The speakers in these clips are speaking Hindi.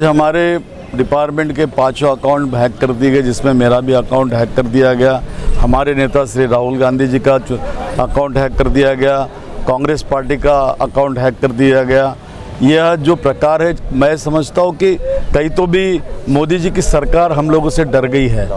हमारे डिपार्टमेंट के 5 अकाउंट हैक कर दिए गए, जिसमें मेरा भी अकाउंट हैक कर दिया गया। हमारे नेता श्री राहुल गांधी जी का अकाउंट हैक कर दिया गया। कांग्रेस पार्टी का अकाउंट हैक कर दिया गया। यह जो प्रकार है, मैं समझता हूँ कि कहीं तो भी मोदी जी की सरकार हम लोगों से डर गई है।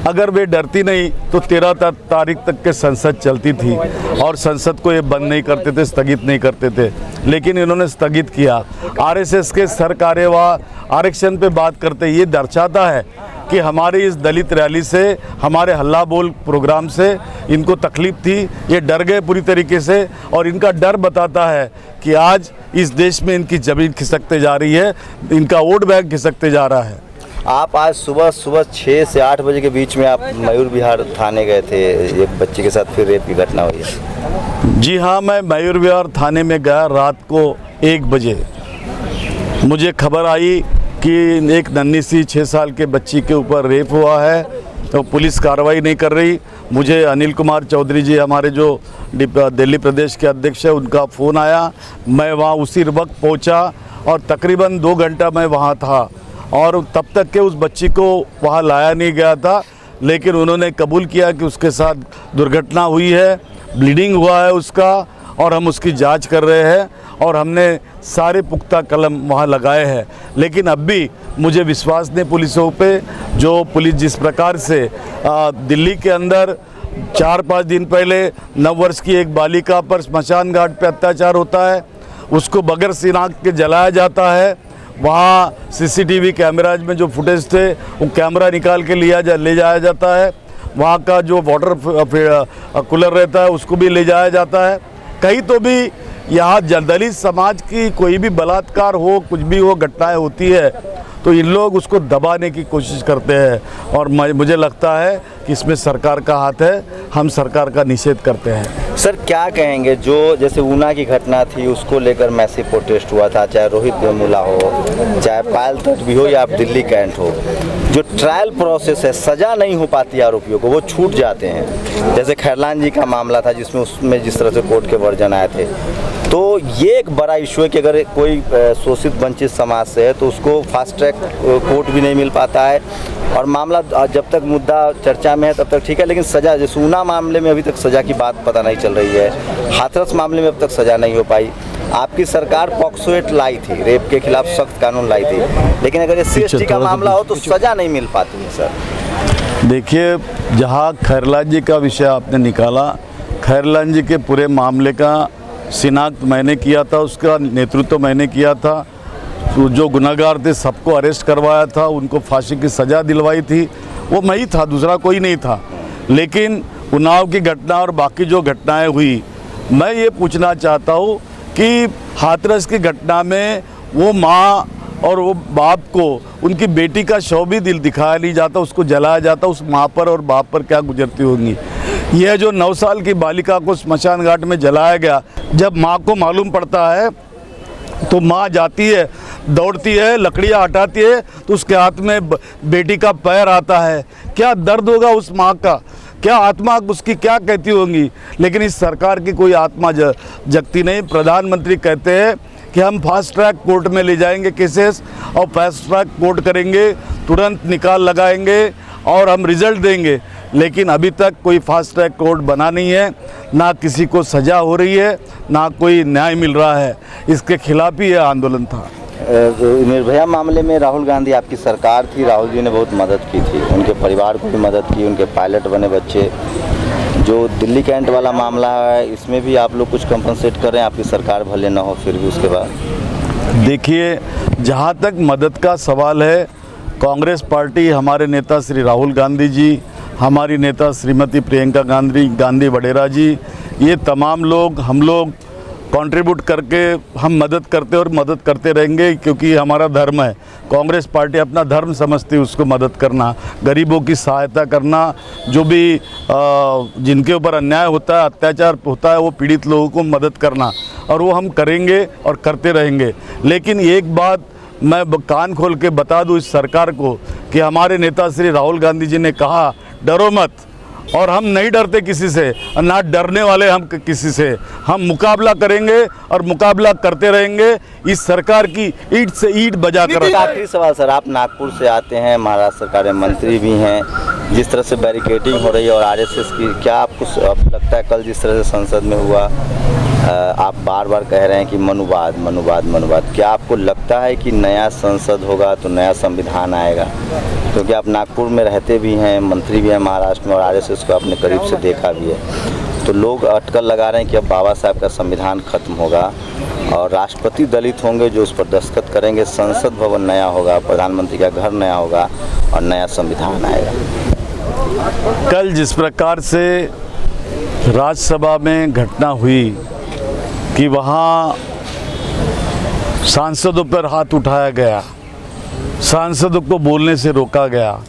अगर वे डरती नहीं तो 13 तारीख तक के संसद चलती थी और संसद को ये बंद नहीं करते थे, स्थगित नहीं करते थे, लेकिन इन्होंने स्थगित किया। आरएसएस के सर कार्यवाह आरक्षण पे बात करते, ये दर्शाता है कि हमारी इस दलित रैली से, हमारे हल्ला बोल प्रोग्राम से इनको तकलीफ थी। ये डर गए पूरी तरीके से, और इनका डर बताता है कि आज इस देश में इनकी ज़मीन खिसकते जा रही है, इनका वोट बैंक खिसकते जा रहा है। आप आज सुबह 6 से 8 बजे के बीच में आप मयूर विहार थाने गए थे, एक बच्चे के साथ फिर रेप की घटना हुई है। जी हाँ, मैं मयूर विहार थाने में गया रात को 1 बजे। मुझे खबर आई कि एक नन्ही सी 6 साल के बच्ची के ऊपर रेप हुआ है, तो पुलिस कार्रवाई नहीं कर रही। मुझे अनिल कुमार चौधरी जी, हमारे जो दिल्ली प्रदेश के अध्यक्ष हैं, उनका फ़ोन आया। मैं वहाँ उसी वक्त पहुँचा और तकरीबन 2 घंटा मैं वहाँ था, और तब तक के उस बच्ची को वहाँ लाया नहीं गया था, लेकिन उन्होंने कबूल किया कि उसके साथ दुर्घटना हुई है, ब्लीडिंग हुआ है उसका, और हम उसकी जांच कर रहे हैं और हमने सारे पुख्ता कलम वहाँ लगाए हैं। लेकिन अब भी मुझे विश्वास नहीं पुलिसों पे, जो पुलिस जिस प्रकार से दिल्ली के अंदर 4-5 दिन पहले 9 वर्ष की एक बालिका पर स्मशान घाट पे अत्याचार होता है, उसको बगैर शिनाख्त के जलाया जाता है। वहाँ सीसीटीवी कैमराज में जो फुटेज थे वो कैमरा निकाल के ले जाया जाता है। वहाँ का जो वाटर कूलर रहता है उसको भी ले जाया जाता है। कहीं तो भी यहाँ दलित समाज की कोई भी बलात्कार हो, कुछ भी हो, घटनाएं होती है तो इन लोग उसको दबाने की कोशिश करते हैं, और मुझे लगता है कि इसमें सरकार का हाथ है। हम सरकार का निषेध करते हैं। सर, क्या कहेंगे, जो जैसे ऊना की घटना थी उसको लेकर मैसिव प्रोटेस्ट हुआ था, चाहे रोहित वेमुला हो, चाहे पायल तटवी हो या दिल्ली कैंट हो, जो ट्रायल प्रोसेस है, सज़ा नहीं हो पाती आरोपियों को, वो छूट जाते हैं। जैसे खैरलान जी का मामला था जिसमें उसमें जिस तरह से कोर्ट के वर्जन आए थे, तो ये एक बड़ा इशू है कि अगर कोई शोषित वंचित समाज से है तो उसको फास्ट ट्रैक कोर्ट भी नहीं मिल पाता है, और मामला जब तक मुद्दा चर्चा में है तब तक ठीक है, लेकिन सज़ा, जैसे ऊना मामले में अभी तक सज़ा की बात पता नहीं चल रही है, हाथरस मामले में अब तक सज़ा नहीं हो पाई। आपकी सरकार पॉक्सो एक्ट लाई थी, रेप के खिलाफ सख्त कानून लाई थी, लेकिन अगर SC/ST का मामला हो तो सज़ा नहीं मिल पाती है। सर देखिए, जहाँ खैरलान जी का विषय आपने निकाला, खैरलान जी के पूरे मामले का शिनाख्त मैंने किया था, उसका नेतृत्व मैंने किया था। जो गुनहगार थे सबको अरेस्ट करवाया था, उनको फांसी की सज़ा दिलवाई थी, वो मैं ही था, दूसरा कोई नहीं था। लेकिन उन्नाव की घटना और बाकी जो घटनाएं हुई, मैं ये पूछना चाहता हूँ कि हाथरस की घटना में वो माँ और वो बाप को, उनकी बेटी का शव भी दिखाया नहीं जाता, उसको जलाया जाता, उस माँ पर और बाप पर क्या गुजरती होंगी। यह जो 9 साल की बालिका को स्मशान घाट में जलाया गया, जब माँ को मालूम पड़ता है तो माँ जाती है, दौड़ती है, लकड़ियाँ हटाती है, तो उसके हाथ में बेटी का पैर आता है। क्या दर्द होगा उस माँ का, क्या आत्मा उसकी क्या कहती होंगी। लेकिन इस सरकार की कोई आत्मा जगती नहीं। प्रधानमंत्री कहते हैं कि हम फास्ट ट्रैक कोर्ट में ले जाएंगे केसेस, और फास्ट ट्रैक कोर्ट करेंगे, तुरंत निकाल लगाएंगे और हम रिजल्ट देंगे, लेकिन अभी तक कोई फास्ट ट्रैक कोर्ट बना नहीं है, ना किसी को सज़ा हो रही है, ना कोई न्याय मिल रहा है। इसके खिलाफ ही यह आंदोलन था। निर्भया मामले में राहुल गांधी आपकी सरकार थी, राहुल जी ने बहुत मदद की थी, उनके परिवार को भी मदद की, उनके पायलट बने बच्चे। जो दिल्ली कैंट वाला मामला है, इसमें भी आप लोग कुछ कंपनसेट कर रहे हैं, आपकी सरकार भले ना हो फिर भी उसके बाद? देखिए, जहाँ तक मदद का सवाल है, कांग्रेस पार्टी, हमारे नेता श्री राहुल गांधी जी, हमारी नेता श्रीमती प्रियंका गांधी वडेरा जी, ये तमाम लोग, हम लोग कंट्रीब्यूट करके हम मदद करते और मदद करते रहेंगे, क्योंकि हमारा धर्म है। कांग्रेस पार्टी अपना धर्म समझती है उसको मदद करना, गरीबों की सहायता करना, जो भी जिनके ऊपर अन्याय होता है, अत्याचार होता है, वो पीड़ित लोगों को मदद करना, और वो हम करेंगे और करते रहेंगे। लेकिन एक बात मैं कान खोल के बता दूं इस सरकार को कि हमारे नेता श्री राहुल गांधी जी ने कहा, डरो मत, और हम नहीं डरते किसी से और ना डरने वाले हम किसी से। हम मुकाबला करेंगे और मुकाबला करते रहेंगे इस सरकार की ईंट से ईंट बजा कर। आखिरी सवाल सर, आप नागपुर से आते हैं, महाराष्ट्र सरकार में मंत्री भी हैं, जिस तरह से बैरिकेडिंग हो रही है और आरएसएस की, क्या आपको लगता है कल जिस तरह से संसद में हुआ, आप बार बार कह रहे हैं कि मनुवाद मनुवाद मनुवाद, क्या आपको लगता है कि नया संसद होगा तो नया संविधान आएगा? क्योंकि आप नागपुर में रहते भी हैं, मंत्री भी हैं महाराष्ट्र में और आरएसएस को आपने करीब से देखा भी है, तो लोग अटकल लगा रहे हैं कि अब बाबा साहब का संविधान खत्म होगा और राष्ट्रपति दलित होंगे जो उस पर दस्तखत करेंगे, संसद भवन नया होगा, प्रधानमंत्री का घर नया होगा और नया संविधान आएगा। कल जिस प्रकार से राज्यसभा में घटना हुई कि वहाँ सांसदों पर हाथ उठाया गया, सांसदों को बोलने से रोका गया,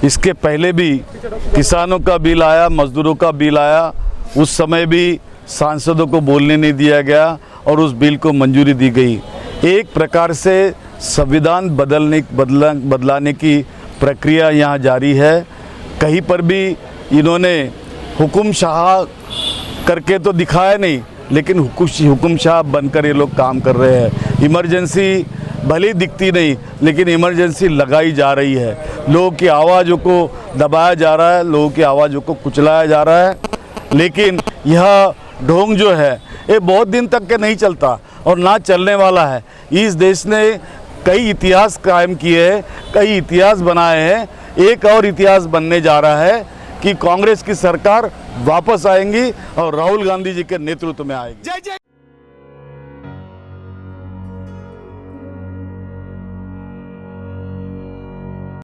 इसके पहले भी किसानों का बिल आया, मजदूरों का बिल आया, उस समय भी सांसदों को बोलने नहीं दिया गया और उस बिल को मंजूरी दी गई। एक प्रकार से संविधान बदलाने की प्रक्रिया यहाँ जारी है। कहीं पर भी इन्होंने हुकुम शाह करके तो दिखाया नहीं, लेकिन हुकुम शाह बनकर ये लोग काम कर रहे हैं। इमरजेंसी भले दिखती नहीं, लेकिन इमरजेंसी लगाई जा रही है। लोगों की आवाज़ों को दबाया जा रहा है, लोगों की आवाज़ों को कुचलाया जा रहा है। लेकिन यह ढोंग जो है ये बहुत दिन तक के नहीं चलता और ना चलने वाला है। इस देश ने कई इतिहास कायम किए हैं, कई इतिहास बनाए हैं। एक और इतिहास बनने जा रहा है कि कांग्रेस की सरकार वापस आएंगी और राहुल गांधी जी के नेतृत्व में आएगी।